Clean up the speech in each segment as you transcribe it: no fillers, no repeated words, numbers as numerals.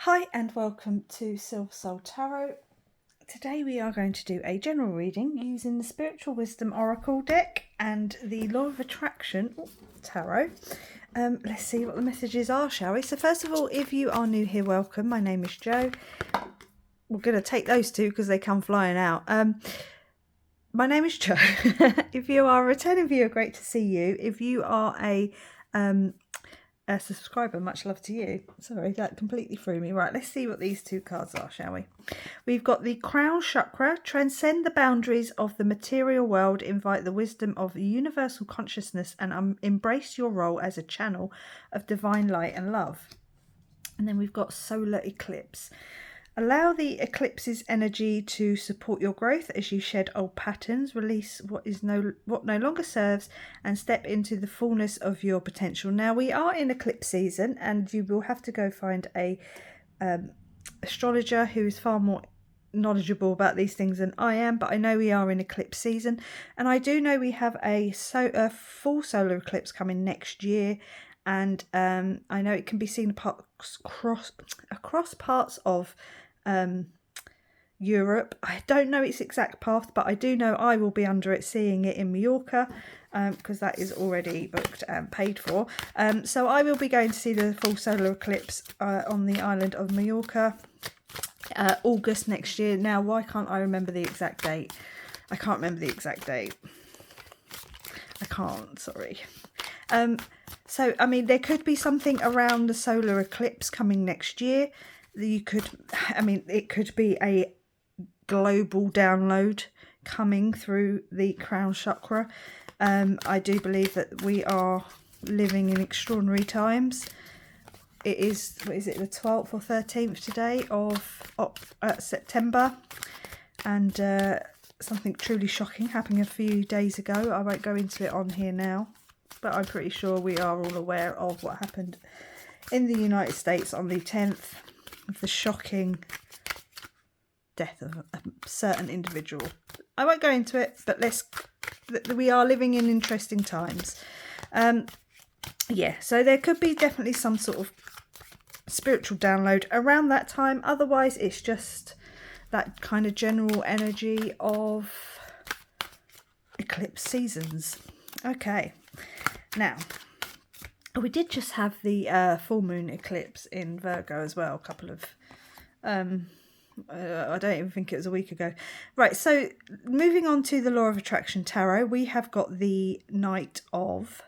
Hi and welcome to Silver Soul Tarot. Today we are going to do a general reading using the Spiritual Wisdom Oracle deck and the Law of Attraction Tarot. Let's see what the messages are, shall we? So first of all, if you are new here, welcome. My name is Jo. We're going to take those two because they come flying out. My name is Jo. If you are a returning viewer, great to see you. If you are a subscriber, much love to you. Sorry, that completely threw me. Right, let's see what these two cards are, shall we? We've got the Crown Chakra. Transcend the boundaries of the material world, invite the wisdom of universal consciousness, and embrace your role as a channel of divine light and love. And then we've got Solar Eclipse. Allow the eclipse's energy to support your growth as you shed old patterns, release what no longer serves, and step into the fullness of your potential. Now we are in eclipse season, and you will have to go find a astrologer who is far more knowledgeable about these things than I am. But I know we are in eclipse season, and I do know we have a full solar eclipse coming next year. And I know it can be seen across parts of Europe. I don't know its exact path, but I do know I will be under it, seeing it in Mallorca, because that is already booked and paid for. So I will be going to see the full solar eclipse on the island of Mallorca, August next year. Now, why can't I remember the exact date? I can't remember the exact date. I can't, sorry. So, I mean, there could be something around the solar eclipse coming next year. It could be a global download coming through the Crown Chakra. I do believe that we are living in extraordinary times. It is, what is it, the 12th or 13th today of September. And something truly shocking happened a few days ago. I won't go into it on here now, but I'm pretty sure we are all aware of what happened in the United States on the 10th, of the shocking death of a certain individual. I won't go into it, but we are living in interesting times. So there could be definitely some sort of spiritual download around that time. Otherwise, it's just that kind of general energy of eclipse seasons. Okay, now we did just have the full moon eclipse in Virgo as well, a couple of I don't even think it was a week ago. Right, so moving on to the Law of Attraction Tarot, we have got the Knight of...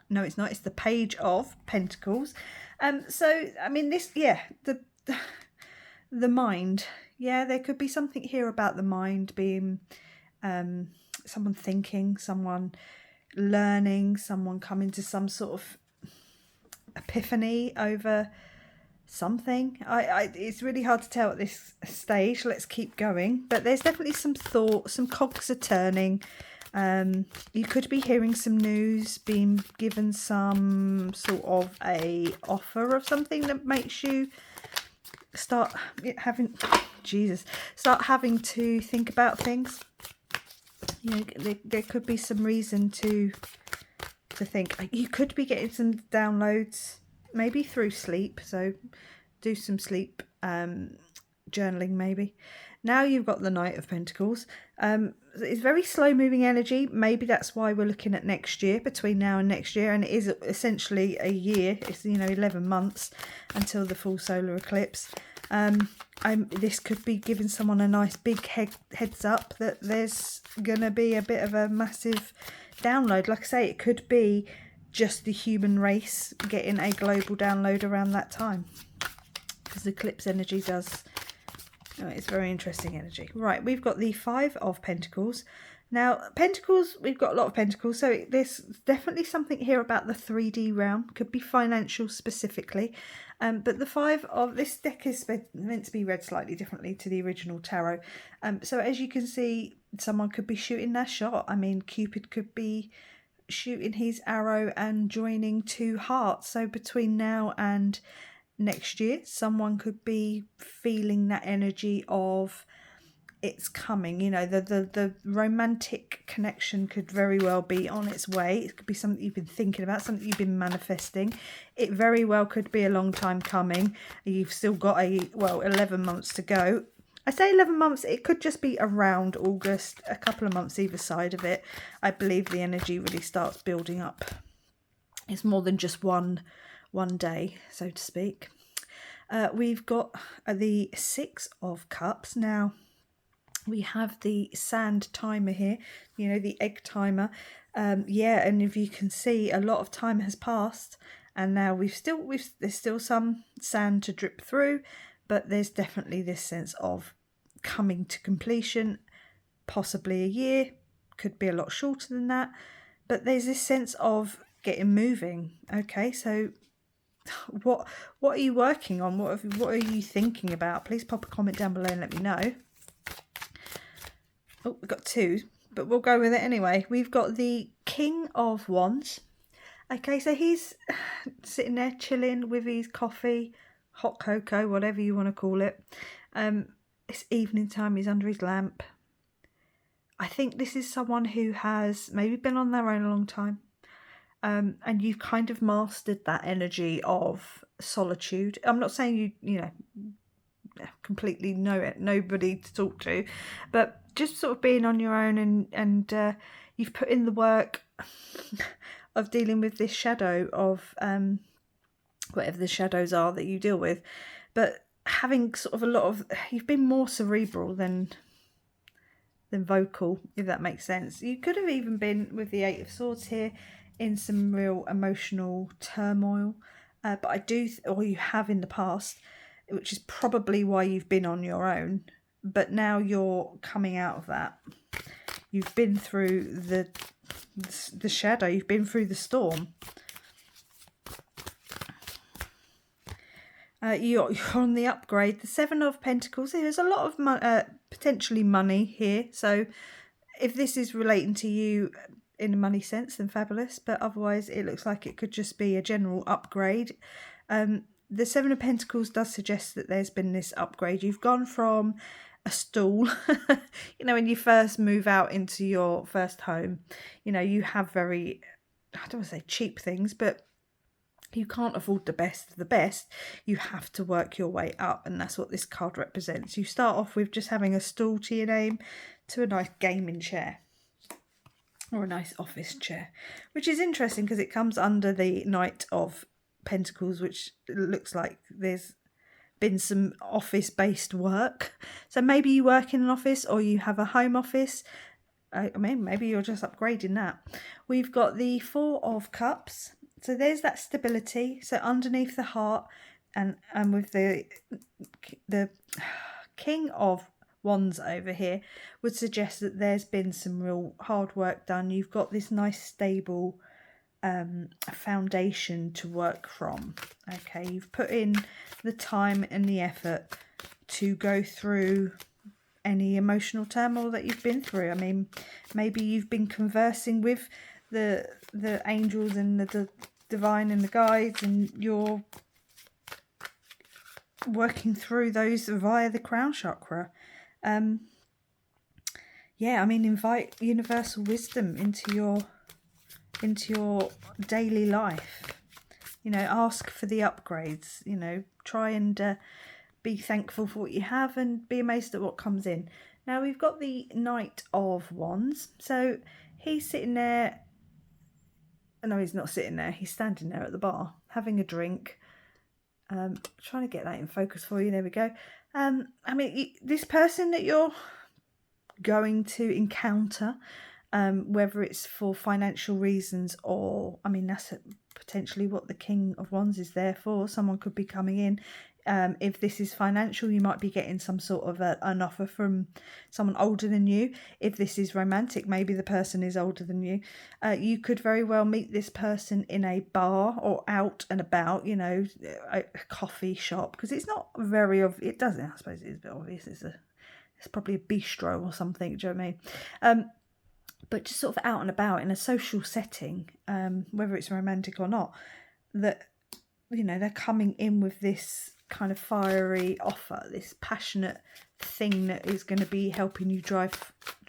No, it's not. It's the Page of Pentacles. So, I mean, this, the mind. Yeah, there could be something here about the mind being someone thinking, someone learning, someone coming to some sort of epiphany over something. It's really hard to tell at this stage. Let's keep going. But there's definitely some thought, some cogs are turning. You could be hearing some news, being given some sort of a offer of something that makes you start having to think about things. You know, there could be some reason to think. You could be getting some downloads, maybe through sleep. So do some sleep journaling maybe. Now you've got the Knight of Pentacles. It's very slow moving energy. Maybe that's why we're looking at next year, between now and next year. And it is essentially a year. It's, 11 months until the full solar eclipse. This could be giving someone a nice big heads up that there's going to be a bit of a massive download. Like I say, it could be just the human race getting a global download around that time. Because the eclipse energy does... it's very interesting energy. Right, we've got the Five of Pentacles. Now, Pentacles, we've got a lot of Pentacles, so there's definitely something here about the 3D realm. Could be financial specifically. But the Five of... This deck is meant to be read slightly differently to the original tarot. So as you can see, someone could be shooting their shot. I mean, Cupid could be shooting his arrow and joining two hearts. So between now and next year, someone could be feeling that energy of it's coming. You know, the romantic connection could very well be on its way. It could be something you've been thinking about, something you've been manifesting. It very well could be a long time coming. You've still got 11 months to go. I say 11 months, it could just be around August, a couple of months either side of it. I believe the energy really starts building up. It's more than just one day, so to speak. We've got the Six of Cups. Now, we have the sand timer here, you know, the egg timer. Yeah, and if you can see, a lot of time has passed, and now there's still some sand to drip through, but there's definitely this sense of coming to completion, possibly a year, could be a lot shorter than that, but there's this sense of getting moving. Okay, so what are you working on? What are you thinking about? Please pop a comment down below and let me know. Oh, we've got two, but we'll go with it anyway. We've got the King of Wands. Okay, so he's sitting there chilling with his coffee, hot cocoa, whatever you want to call it. It's evening time, he's under his lamp. I think this is someone who has maybe been on their own a long time. And you've kind of mastered that energy of solitude. I'm not saying you know, completely know it, nobody to talk to, but just sort of being on your own, and you've put in the work of dealing with this shadow of whatever the shadows are that you deal with, but having sort of you've been more cerebral than vocal, if that makes sense. You could have even been, with the Eight of Swords here, in some real emotional turmoil, but or you have in the past, which is probably why you've been on your own, but now you're coming out of that. You've been through the shadow, you've been through the storm. You're on the upgrade. The Seven of Pentacles, there's a lot of potentially money here, so if this is relating to you in a money sense, then fabulous, but otherwise it looks like it could just be a general upgrade. The Seven of Pentacles does suggest that there's been this upgrade. You've gone from a stall, you know, when you first move out into your first home, you know, you have very, I don't want to say cheap things, but you can't afford the best of the best. You have to work your way up, and that's what this card represents. You start off with just having a stool to your name, to a nice gaming chair or a nice office chair, which is interesting because it comes under the Knight of Pentacles, which looks like there's been some office-based work. So maybe you work in an office or you have a home office. I mean, maybe you're just upgrading that. We've got the Four of Cups. So there's that stability. So underneath the heart, and with the King of Wands over here, would suggest that there's been some real hard work done. You've got this nice stable foundation to work from. Okay, you've put in the time and the effort to go through any emotional turmoil that you've been through. I mean, maybe you've been conversing with the angels and the divine and the guides, and you're working through those via the crown chakra. Yeah, I mean, invite universal wisdom into your daily life. You know, ask for the upgrades. You know, try and be thankful for what you have and be amazed at what comes in. Now we've got the Knight of Wands. So he's sitting there. No, he's not sitting there. He's standing there at the bar having a drink. Trying to get that in focus for you. There we go. I mean, this person that you're going to encounter, whether it's for financial reasons or, I mean, that's potentially what the King of Wands is there for. Someone could be coming in. If this is financial, you might be getting some sort of an offer from someone older than you. If this is romantic, maybe the person is older than you. You could very well meet this person in a bar or out and about, you know, a coffee shop, because it's not very it doesn't, I suppose it is a bit obvious. It's probably a bistro or something, do you know what I mean? But just sort of out and about in a social setting, whether it's romantic or not, that, you know, they're coming in with this kind of fiery offer, this passionate thing that is going to be helping you drive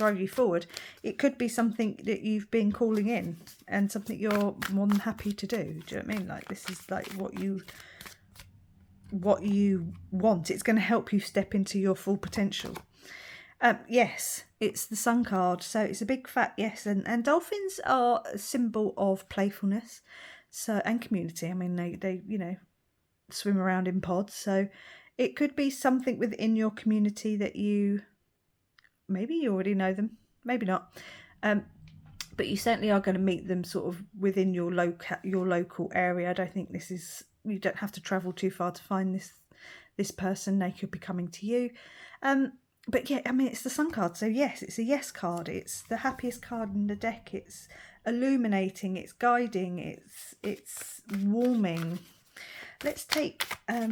you forward. It could be something that you've been calling in and something you're more than happy to do. Do you know what I mean? Like, this is like what you want. It's going to help you step into your full potential. Yes, it's the Sun card, so it's a big fat yes. And dolphins are a symbol of playfulness, so, and community. I mean, they you know, swim around in pods, so it could be something within your community that maybe you already know them, maybe not, but you certainly are going to meet them sort of within your local area. I don't think you don't have to travel too far to find this person. They could be coming to you. But yeah, I mean, it's the Sun card, so yes, it's a yes card. It's the happiest card in the deck. It's illuminating, it's guiding, it's warming. Let's take a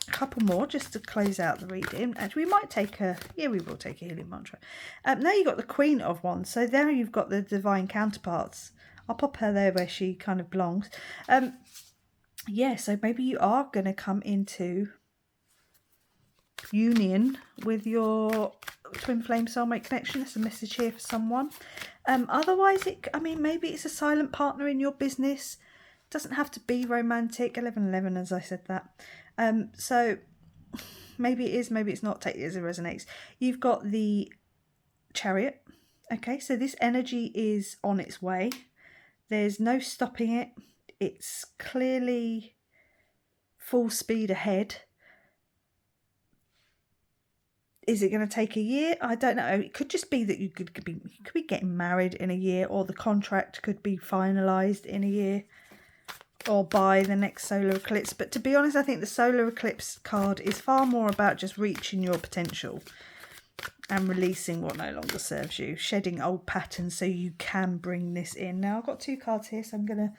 couple more just to close out the reading. Actually, we might take we will take a healing mantra. Now you've got the Queen of Wands, so there you've got the divine counterparts. I'll pop her there where she kind of belongs. Yeah, so maybe you are going to come into union with your twin flame soulmate connection. That's a message here for someone. Otherwise, maybe it's a silent partner in your business. Doesn't have to be romantic. 1111, as I said that. So maybe it is, maybe it's not. Take it as it resonates. You've got the Chariot. Okay, so this energy is on its way. There's no stopping it. It's clearly full speed ahead. Is it going to take a year? I don't know. It could just be that you could be getting married in a year, or the contract could be finalised in a year, or by the next solar eclipse. But to be honest, I think the solar eclipse card is far more about just reaching your potential and releasing what no longer serves you, shedding old patterns so you can bring this in. Now, I've got 2 cards here, so I'm going to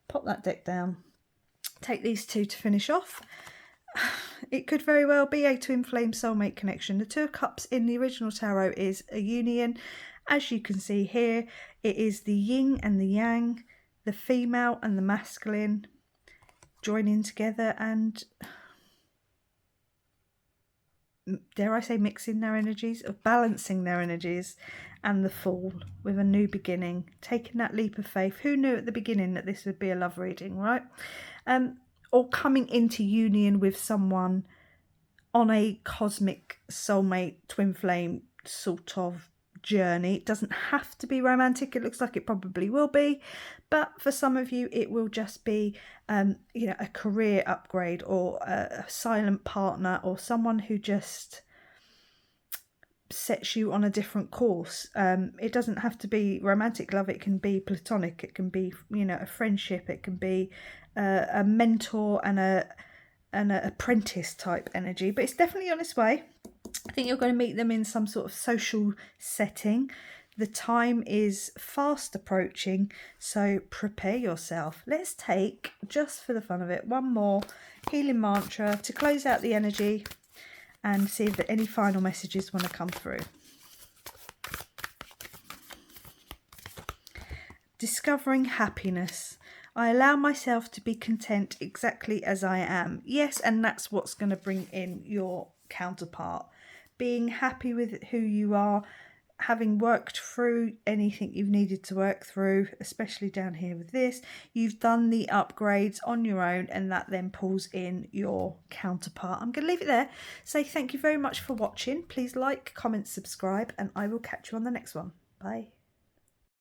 pop that deck down. Take these 2 to finish off. It could very well be a twin flame soulmate connection. The 2 of Cups in the original tarot is a union. As you can see here, it is the yin and the yang, the female and the masculine joining together and, dare I say, mixing their energies, of balancing their energies, and the Fool with a new beginning, taking that leap of faith. Who knew at the beginning that this would be a love reading, right? Or coming into union with someone on a cosmic soulmate twin flame sort of journey. It doesn't have to be romantic. It looks like it probably will be, but for some of you it will just be a career upgrade, or a silent partner, or someone who just sets you on a different course. It doesn't have to be romantic love. It can be platonic. It can be a friendship. It can be a mentor and an apprentice type energy, but it's definitely on its way. I think you're going to meet them in some sort of social setting. The time is fast approaching, so prepare yourself. Let's take, just for the fun of it, one more healing mantra to close out the energy and see if any final messages want to come through. Discovering happiness. I allow myself to be content exactly as I am. Yes, and that's what's going to bring in your counterpart. Being happy with who you are, having worked through anything you've needed to work through, especially down here with this. You've done the upgrades on your own, and that then pulls in your counterpart. I'm going to leave it there. Say thank you very much for watching. Please like, comment, subscribe, and I will catch you on the next one. Bye.